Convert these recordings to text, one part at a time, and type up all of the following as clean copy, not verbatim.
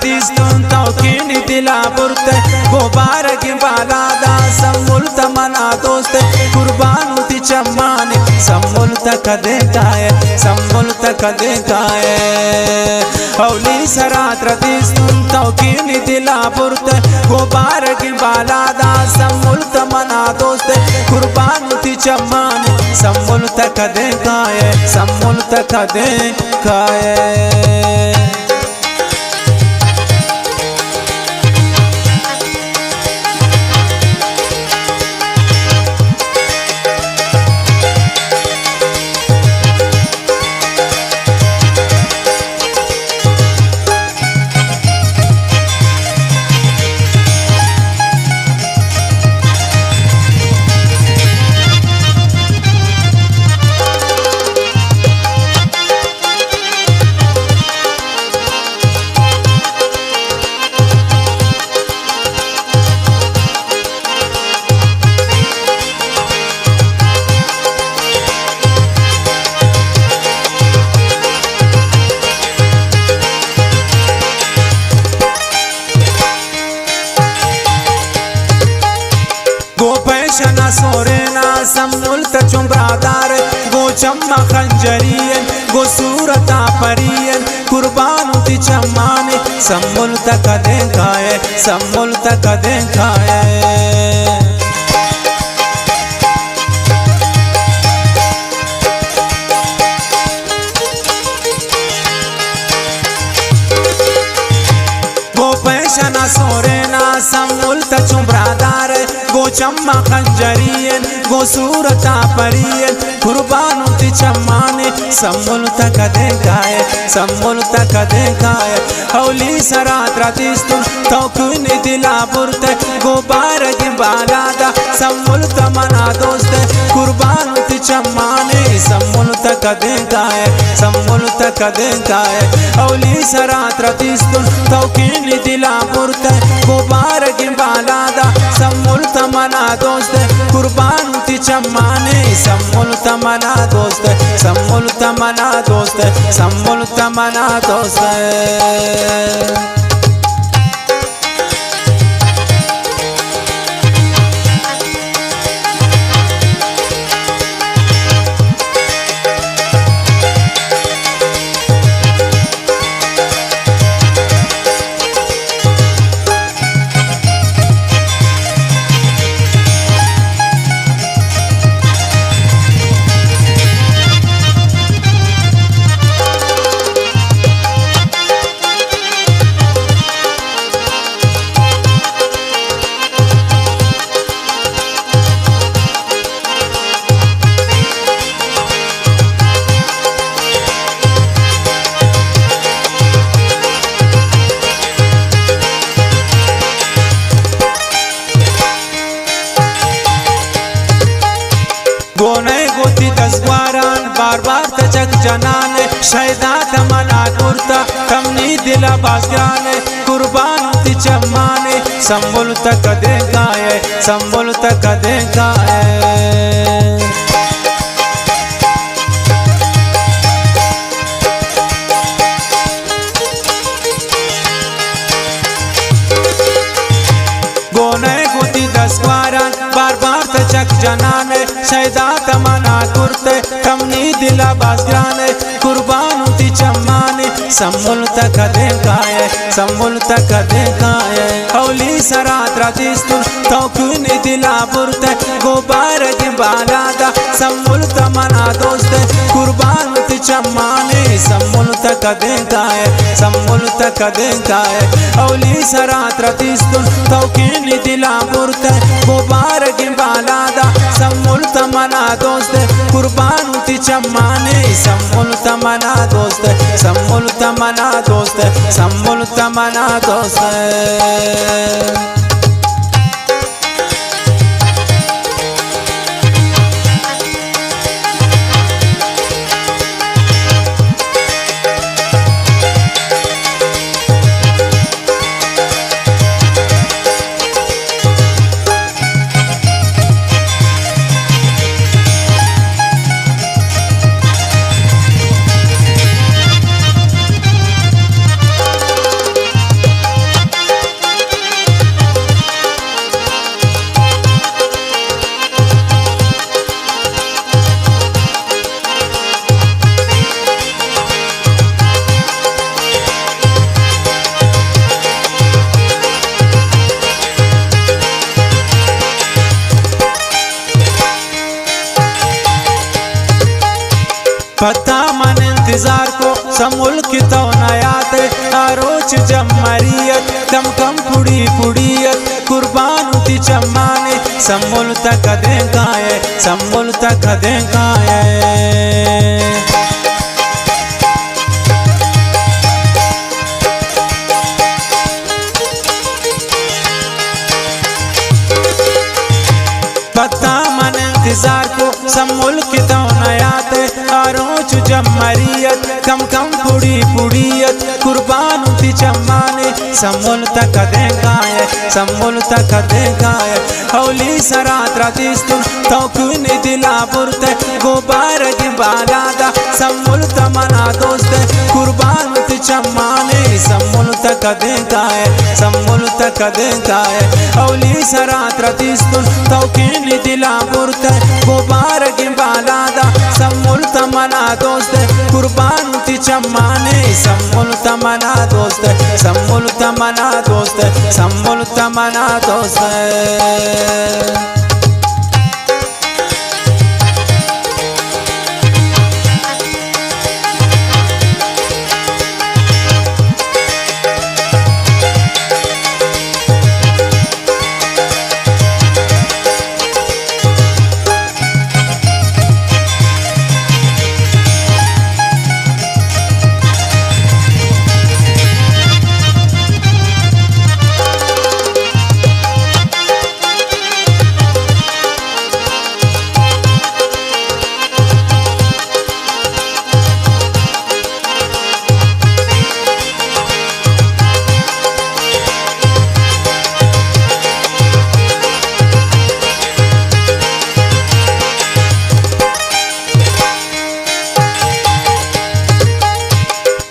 ratiistun tawkiini dilaa burte gobaara gimbalaadha sammulta mana dooste kurbaannuti chammaane sammulta kadeekaaye sammulta kadeekaaye hawlii saraat ratiistun tawkiini dilaa burte gobaara gimbalaadha sammulta mana dooste kurbaannuti chammaane sammulta kadeekaaye sammulta kadeekaaye गोपेशना सोरेना सम्मुल्त चुम्ब्रादार गो चम्मा खंजरियन गो सूरता परियन कुर्बानुति चम्माने सम्मुल्त कदेकाये सम्मुल्त कदेकाये गोपेशना सोरेना सम्मुल्त चुम्ब्रादार गो चम्मा खंजरियन गो सूरता परियन कुर्बानुति चम्माने सम्मुल्त कदेकाये सम्मुल्त कदेकाये हौली सरात रतिस्तुन तौकुनी दिला बुरते गोबार गिम्बालादा सम्मुल्त मना दोस्ते कुर्बानुति चम्माने सम्मुल्त कदेकाये सम्मुल्त कदेकाये हौली सरात रतिस्तुन तौकुनी दिला बुरते गोबार गिम्बालादा सम्मुल्त मना दोस्ते कुर्बानुति चम्माने सम्मुल्त मना दोस्ते सम्मुल्त मना दोस्ते सम्मुल्त मना दोस्ते गोने गोती दसवारान बार बार तजक जनाने शैदा तमना कुर्ता कमनी दिला बाज़गाने कुर्बानुति चम्माने सम्मुल्त कदेकाये सम्मुल्त कदेकाये गोने गोती दसवारान बार बार तजक जनाने शैदा तमना कुर्ते कमनी दिला बाज़गाने कुर्बानुति चम्माने सम्मुल्त कदेकाये सम्मुल्त कदेकाये हौली सरात रतिस्तुन तौकुनी दिला बुरते गोबार गिम्बालादा सम्मुल्त मना दोस्ते कुर्बानुति चम्माने सम्मुल्त कदेकाये सम्मुल्त कदेकाये हौली सरात रतिस्तुन तौकुनी दिला बुरते गोबार गिम्बालादा सम्मुल्त मना दोस्ते कुर्बानुति चम्माने सम्मुल्त मना दोस्ते सम्मुल्त मना दोस्ते सम्मुल्त मना दोस्ते पता मन इंतजार को समुल की तो नयात आरोच जमरियत कम कम पुड़ी पुड़ियत कुर्बान उती चम्माने समुल तक देखाए समुल तक देखाए पता मन इंतजार को समुल की तो नयात आरोच जमरियत कम कम पुड़ी पुड़ियत कुर्बान उती चम्माने समुल तक देखाए समुल तक देखाए हौली सरात रातिस्तुन तौकुन दिला बुरते गोबार की बालादा समुल तमना दोस्त कुर्बान उती चम्माने समुल तक देखाए समुल तक देखाए हौली सरात रातिस्तुन तौकुन दिला बुरते गोबार की बालादा समुल तमना दोस्त कुर्बान उती चम्माने समुल तमना दोस्त समुल तमना दोस्त समुल तमना दोस्त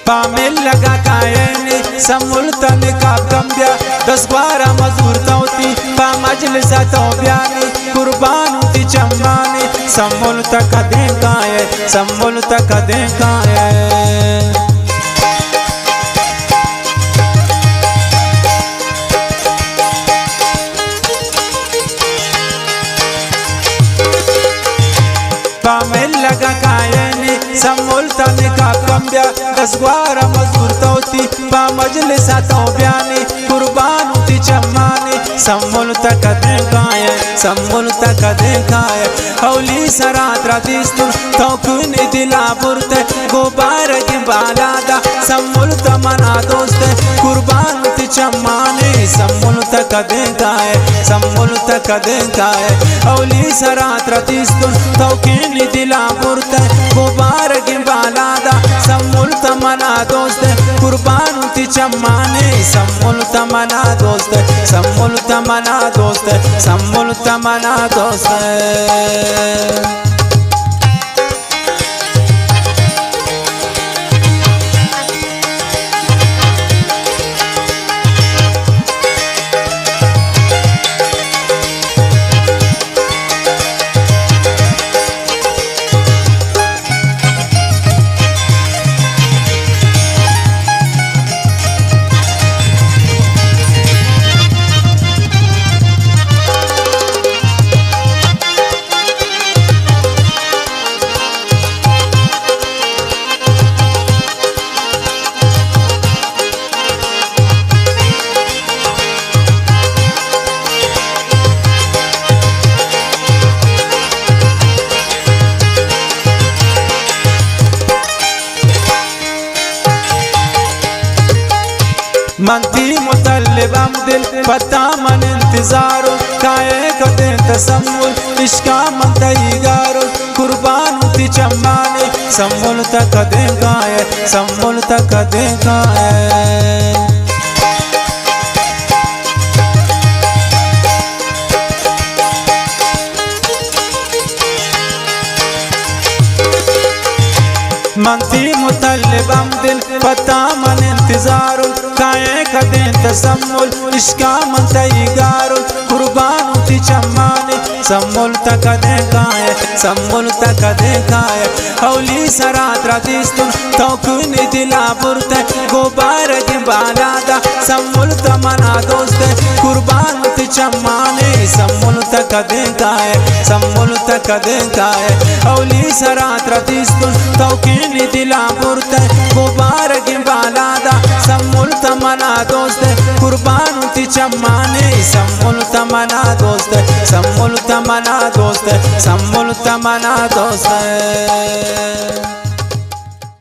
पामिल लगा कायने समुल तन का कम्बिया 10-12 मजूर तौती पा मजलिसा तो ब्याने कुर्बान उती चम्माने समुल तक देखाए समुल तक देखाए पामिल लगा कायने समुल तन का कम्बिया 10-12 मजूर तौती पा मजलिसा तो ब्याने कुर्बान उती चम्माने समुल तक देखाए समुल तक देखाए हौली सरात रातिस्तुन तौकुन दिला बुरते गोबार की बालादा समुल तमना दोस्त कुर्बान उती चम्माने समुल तक देखाए समुल तक देखाए हौली सरात रातिस्तुन तौकुन दिला बुरते गोबार की बालादा समुल तमना दोस्त कुर्बान उती चम्माने समुल तमना दोस्त समुल तमना दोस्त समुल तमना दोस्त मनती मुतल्लिब दिल पता मन इंतजारो काये कदे तसम्मुल इश्का मन तईगारो कुर्बान उती चम्माने समुल तक देखाए समुल तक देखाए मंती मुतल्लिबम दिल पता मन इंतजारुल काये कदें तसम्मुल इश्का मन तैगारुल कुर्बान ती चम्माने सम्मुल तकदे काये सम्मुल तकदे काये हौली सरात रदिस्तुन तौकुनी दिला बुरते गोबार की बालादा सम्मुल तमना दोस्ते कुर्बान ती चम्माने सम्मुल तकदे काये सम्मुल तकदे काये हौली सरात रदिस्तुन तौकुनी दिला बुरते गोबार की बालादा सम्मुल तमना दोस्ते कुर्बान ती चम्माने सम्मुल तमना दोस्ते सम्मुल तमना दोस्ते सम्मुल तमना दोस्ते।